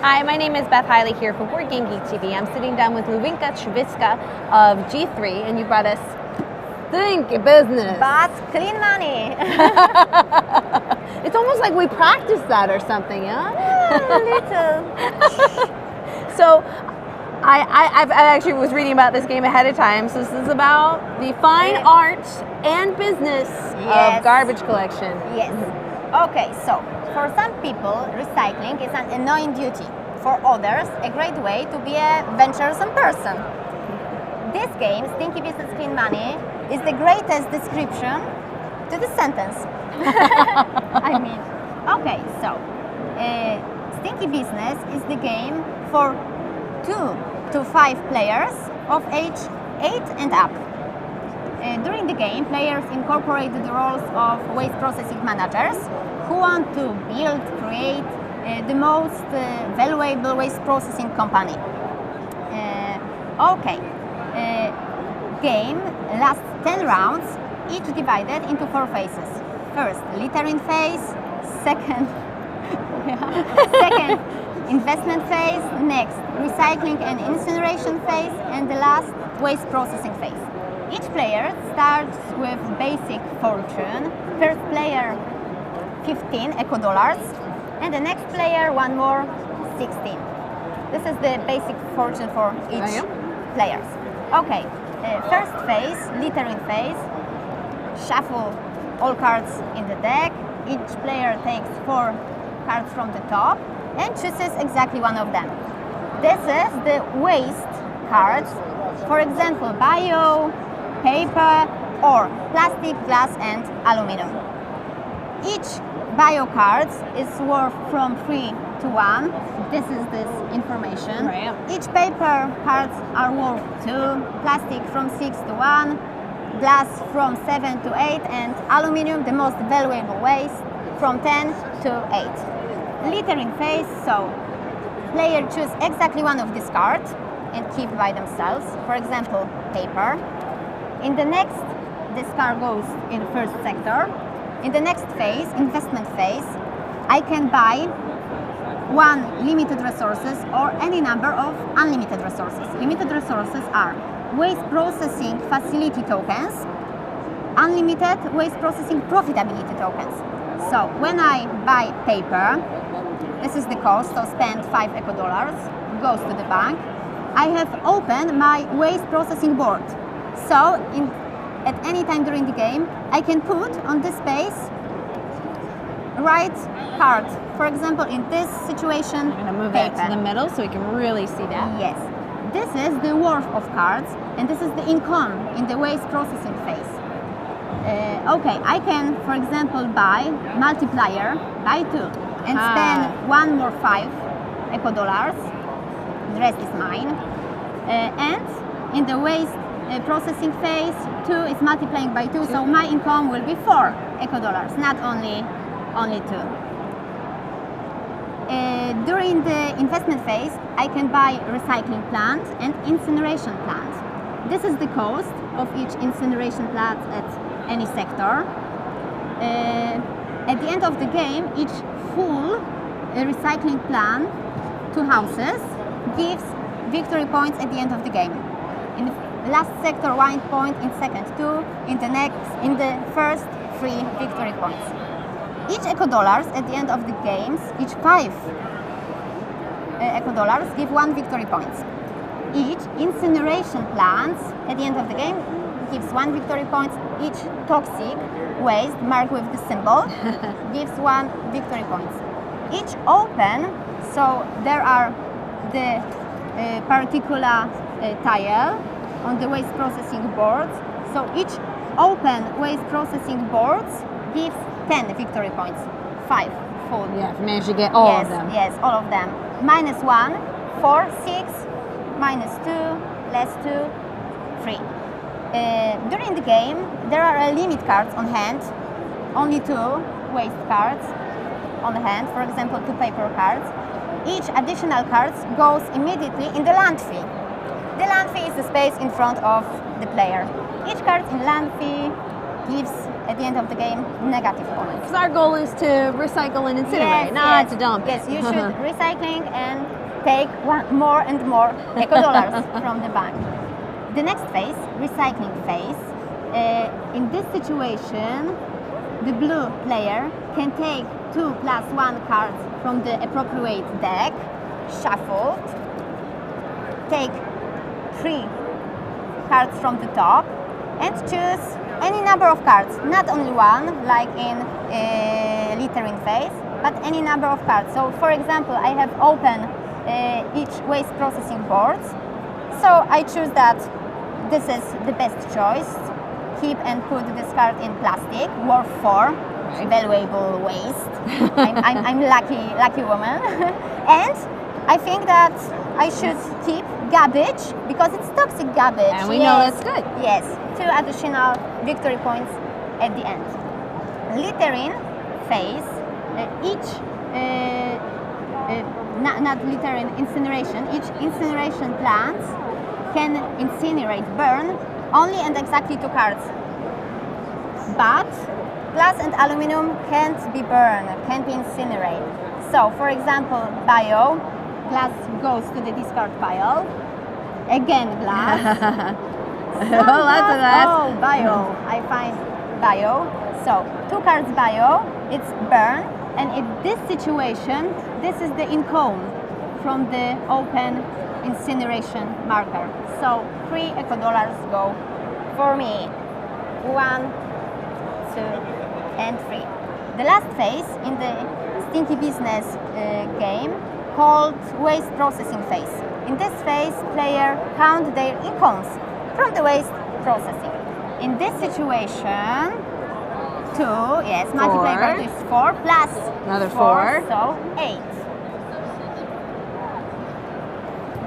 Hi, my name is Beth Hiley here for BoardGameGeek TV. I'm sitting down with Luwinka Trzewiska of G3, and you brought us Stinky business. But clean money. It's almost like we practiced that or something, yeah? A little. So, I actually was reading about this game ahead of time. So this is about the fine art and business of garbage collection. Yes. Okay, so for some people, recycling is an annoying duty. For others, a great way to be a venturesome person. This game, Stinky Business Clean Money, is the greatest description to the sentence. I mean, okay, so Stinky Business is the game for 2 to 5 players of age 8 and up. During the game, players incorporate the roles of waste processing managers who want to build, create the most valuable waste processing company. Game lasts 10 rounds, each divided into 4 phases. First, littering phase, second, second investment phase, next, recycling and incineration phase, and the last, waste processing phase. Each player starts with basic fortune. First player, 15 eco dollars, and the next player, one more, 16. This is the basic fortune for each player. Okay, first phase, littering phase. Shuffle all cards in the deck. Each player takes 4 cards from the top and chooses exactly one of them. This is the waste cards, for example, bio, paper, or plastic, glass, and aluminum. Each bio cards is worth from 3 to 1. This is this information. Right. Each paper cards are worth 2, plastic from 6 to 1, glass from 7 to 8, and aluminum, the most valuable waste, from 10 to 8. Littering phase, so player choose exactly one of these cards and keep by themselves. For example, paper. In the next, this card goes in the first sector. In the next phase, investment phase, I can buy 1 limited resources or any number of unlimited resources. Limited resources are waste processing facility tokens, unlimited waste processing profitability tokens. So when I buy paper, this is the cost, so spend 5 eco dollars, goes to the bank. I have opened my waste processing board. So at any time during the game, I can put on this space right card. For example, in this situation, I'm going to move paper. that to the middle so we can really see that. Yes. This is the worth of cards, and this is the income in the waste processing phase. Okay, I can, for example, buy multiplier, buy 2, and spend 1 more 5 eco dollars. The rest is mine. And in the waste processing phase, 2 is multiplying by 2, so my income will be 4 eco dollars, not only 2. During the investment phase, I can buy recycling plant and incineration plant. This is the cost of each incineration plant at any sector. At the end of the game, each full recycling plant, 2 houses, gives victory points at the end of the game. In the last sector, 1 point, in second 2, in the first 3 victory points. Each eco dollars at the end of the games, each 5 eco dollars give 1 victory point. Each incineration plants at the end of the game gives 1 victory point. Each toxic waste marked with the symbol gives 1 victory point. Each open, so there are the particular tile on the waste processing board. So each open waste processing board gives 10 victory points. 5 full. Yeah, if you manage to get all of them. Yes, all of them. -1, 4, 6, -2, less 2, 3. During the game, there are limit cards on hand. Only 2 waste cards on hand. For example, 2 paper cards. Each additional card goes immediately in the landfill. The landfill is the space in front of the player. Each card in landfill gives at the end of the game, negative points. Because our goal is to recycle and incinerate, not to dump. Yes, you should recycling and take more and more eco dollars from the bank. The next phase, recycling phase. In this situation, the blue player can take 2+1 cards from the appropriate deck, shuffled, take 3 cards from the top, and choose any number of cards, not only one, like in littering phase, but any number of cards. So, for example, I have open each waste processing boards, so I choose that this is the best choice. Keep and put this card in plastic, worth 4, valuable waste. I'm lucky woman. And I think that I should keep garbage because it's toxic garbage. And we know that's good. Yes, 2 additional victory points at the end. Littering phase, not littering, incineration. Each incineration plant can incinerate, burn only and exactly 2 cards. But glass and aluminum can't be burned, can't be incinerated. So, for example, bio, glass goes to the discard pile. Again, glass. Lots of that. Oh, bio. I find bio. So, 2 cards bio, it's burn. And in this situation, this is the income from the open incineration marker. So 3 eco dollars go for me. 1, 2, and 3. The last phase in the Stinky Business game called waste processing phase. In this phase, players count their incomes from the waste processing. In this situation, 2, yes, multiplier is 4 plus another 4, so 8.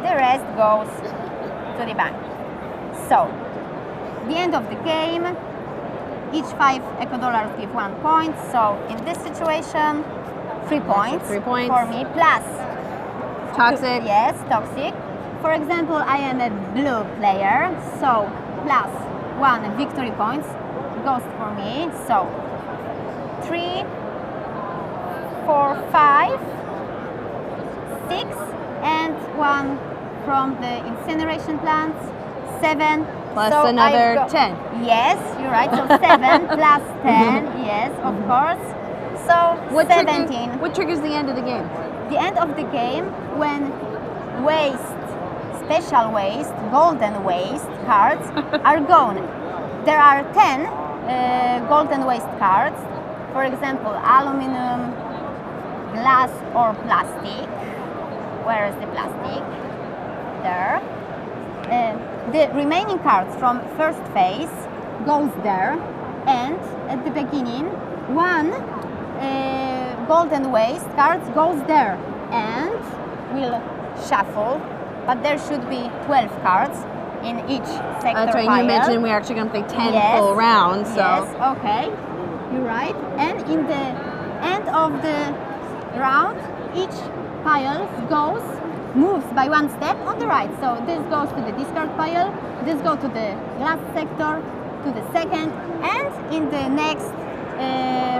The rest goes to the bank. So, the end of the game, each 5 eco dollars give 1 point. So, in this situation, 3 points, 3 points for me, plus toxic. Yes, toxic. For example, I am a blue player, so plus 1 victory points goes for me. So 3, 4, 5, 6, and 1 from the incineration plants. 7 plus so another 10. Yes, you're right. So 7 plus 10. Yes, of course. So 17. What triggers the end of the game? The end of the game when waste, special waste, golden waste cards are gone. There are 10 golden waste cards. For example, aluminum, glass, or plastic. Where is the plastic? There. The remaining cards from first phase goes there, and at the beginning, 1 golden waste cards goes there, and we'll shuffle. But there should be 12 cards in each sector. That's right. Pile. You mentioned we're actually going to play 10 full rounds. So. Yes. Okay. You're right. And in the end of the round, each pile moves by 1 step on the right. So this goes to the discard pile, this goes to the glass sector, to the second, and in the next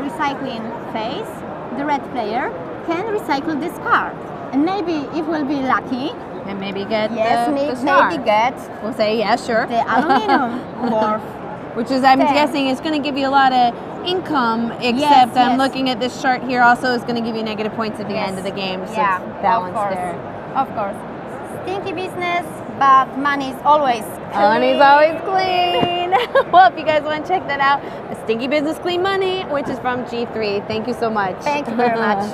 recycling phase, the red player can recycle this card. And maybe if we'll be lucky, and maybe get the star. Maybe get We'll say, yeah, sure. the aluminum worth. Which is, I'm 10. guessing, is going to give you a lot of income, except I'm looking at this chart here also is going to give you negative points at the end of the game. So yeah, it's balanced of course. there. Of course. Stinky business, but money is always clean. Money's always clean. Well, if you guys want to check that out, the Stinky Business Clean Money, which is from G3. Thank you so much. Thank you very much.